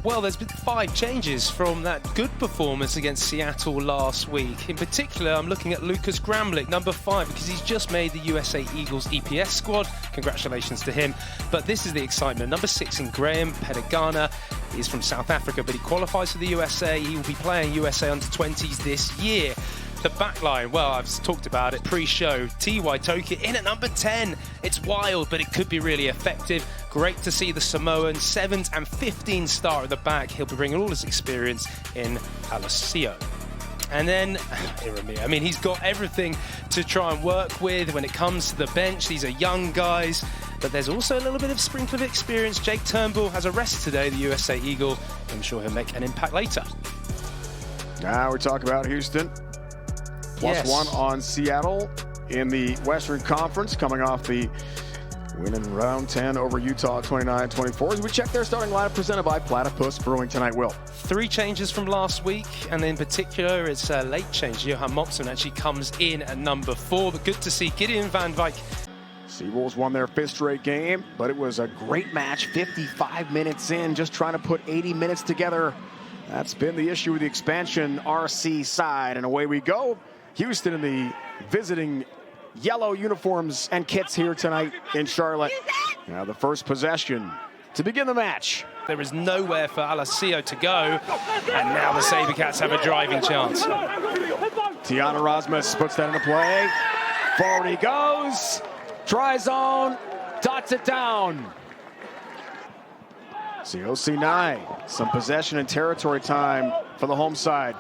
Well, there's been 5 changes from that good performance against Seattle last week. In particular, I'm looking at Lucas Gramlich, number 5, because he's just made the USA Eagles EPS squad. Congratulations to him. But this is the excitement. Number 6 in Graham Pedagana. He's from South Africa, but he qualifies for the USA. He will be playing USA under-20s this year. The backline, well, I've talked about it pre-show. T.Y. Toki in at number 10. It's wild, but it could be really effective. Great to see the Samoan 7th and 15 star at the back. He'll be bringing all his experience in Alacio. And then, I mean, he's got everything to try and work with when it comes to the bench. These are young guys, but there's also a little bit of sprinkle of experience. Jake Turnbull has a rest today, the USA Eagle. I'm sure he'll make an impact later. Now we talk about Houston. +1 on Seattle in the Western Conference, coming off the win in round 10 over Utah 29-24. As we check their starting lineup presented by Platypus Brewing tonight, Will. 3 changes from last week, and in particular, it's a late change. Johan Mopson actually comes in at number 4, but good to see Gideon Van Dijk. Seawolves won their 5th straight game, but it was a great match, 55 minutes in, just trying to put 80 minutes together. That's been the issue with the expansion RC side, and away we go. Houston in the visiting yellow uniforms and kits here tonight in Charlotte. Now the first possession to begin the match. There is nowhere for Alacio to go, and now the SaberCats have a driving chance. Tiana Rasmus puts that into play. Forward he goes. Try zone. Dots it down. COC 9. Some possession and territory time for the home side.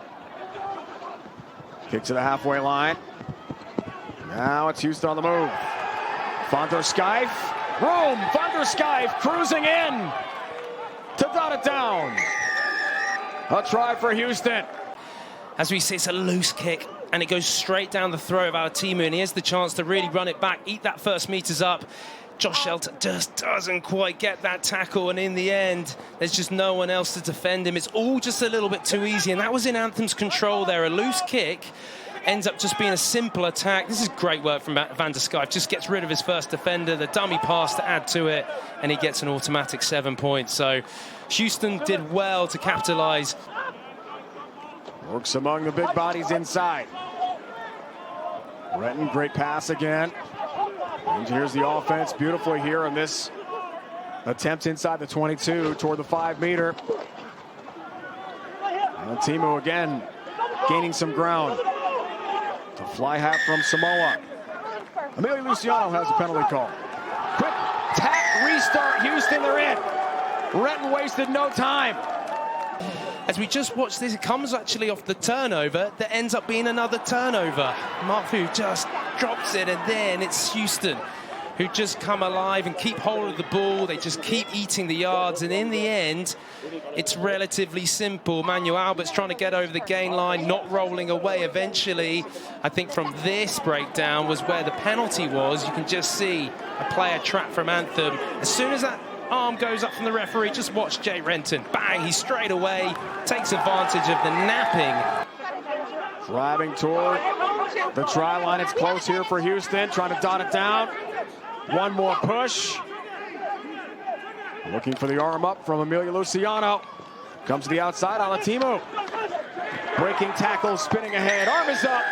Kick to the halfway line. Now it's Houston on the move. Van der Schijf. Room. Van der Schijf cruising in to dot it down. A try for Houston. As we see, it's a loose kick, and it goes straight down the throat of our team, and he has the chance to really run it back, eat that first meters up. Josh Shelton just doesn't quite get that tackle, and in the end, there's just no one else to defend him. It's all just a little bit too easy, and that was in Anthem's control there. A loose kick ends up just being a simple attack. This is great work from Van der Schijf. Just gets rid of his first defender, the dummy pass to add to it, and he gets an automatic 7 points. So Houston did well to capitalize. Works among the big bodies inside. Renton, great pass again. And here's the offense beautifully here in this attempt inside the 22 toward the 5-meter. And Timu again gaining some ground. The fly half from Samoa. Emilio Luciano has a penalty call. Quick tack restart. Houston, they're in. Renton wasted no time. As we just watched this, it comes actually off the turnover that ends up being another turnover. Marfu just drops it, and then it's Houston who just come alive and keep hold of the ball. They just keep eating the yards, and in the end, it's relatively simple. Manuel Albert's trying to get over the gain line, not rolling away eventually. I think from this breakdown was where the penalty was. You can just see a player trapped from Anthem. As soon as that arm goes up from the referee, just watch Jay Renton. Bang, he straight away takes advantage of the napping. Driving toward the try line. It's close here for Houston, trying to dot it down. One more push. Looking for the arm up from Emilio Luciano. Comes to the outside, Alatimu. Breaking tackle, spinning ahead, arm is up.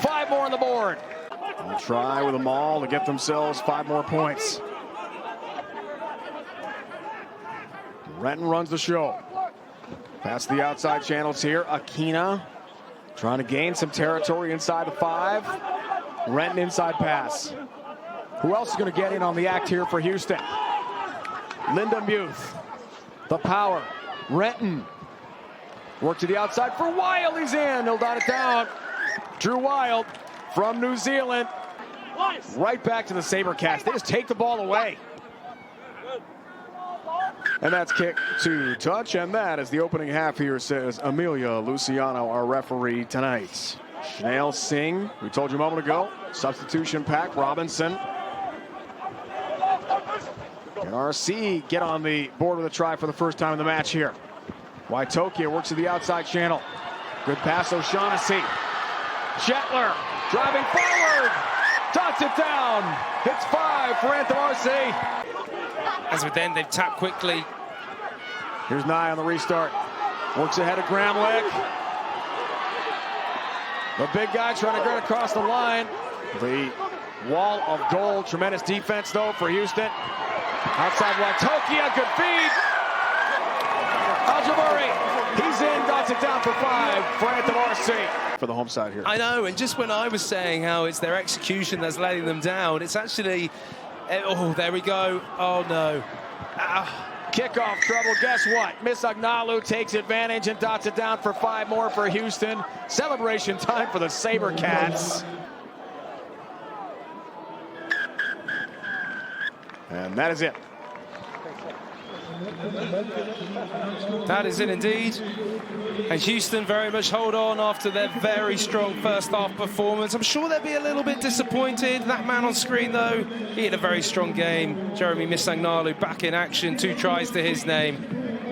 5 more on the board. They'll try with a maul to get themselves 5 more points. Renton runs the show. Past the outside channels here. Akina trying to gain some territory inside the 5. Renton inside pass. Who else is going to get in on the act here for Houston? Linda Muth. The power. Renton. Work to the outside for Wild. He's in. He'll dot it down. Drew Wild from New Zealand. Right back to the SaberCats. They just take the ball away. And that's kick to touch, and that is the opening half here, says Emilio Luciano, our referee tonight. Chanel Singh, we told you a moment ago, substitution pack, Robinson. And RC get on the board with a try for the first time in the match here. Waitokia works to the outside channel. Good pass, O'Shaughnessy. Shetler driving forward, dots it down. It's 5 for Anthem RC. As with them, they've tapped quickly. Here's Nye on the restart. Works ahead of Gramlich. The big guy trying to get across the line. The wall of gold. Tremendous defense, though, for Houston. Outside one. Tokia, good feed. Al-Jabari, he's in, dots it down for 5 for Anthem RC. For the home side here. I know, and just when I was saying how it's their execution that's letting them down, it's actually, oh, there we go. Oh, no. Kickoff trouble, guess what? Misagnalu takes advantage and dots it down for 5 more for Houston. Celebration time for the SaberCats. And that is it. That is it indeed. And Houston very much hold on after their very strong first half performance. I'm sure they'll be a little bit disappointed. That man on screen, though, he had a very strong game. Jeremy Misagnalu back in action, 2 tries to his name.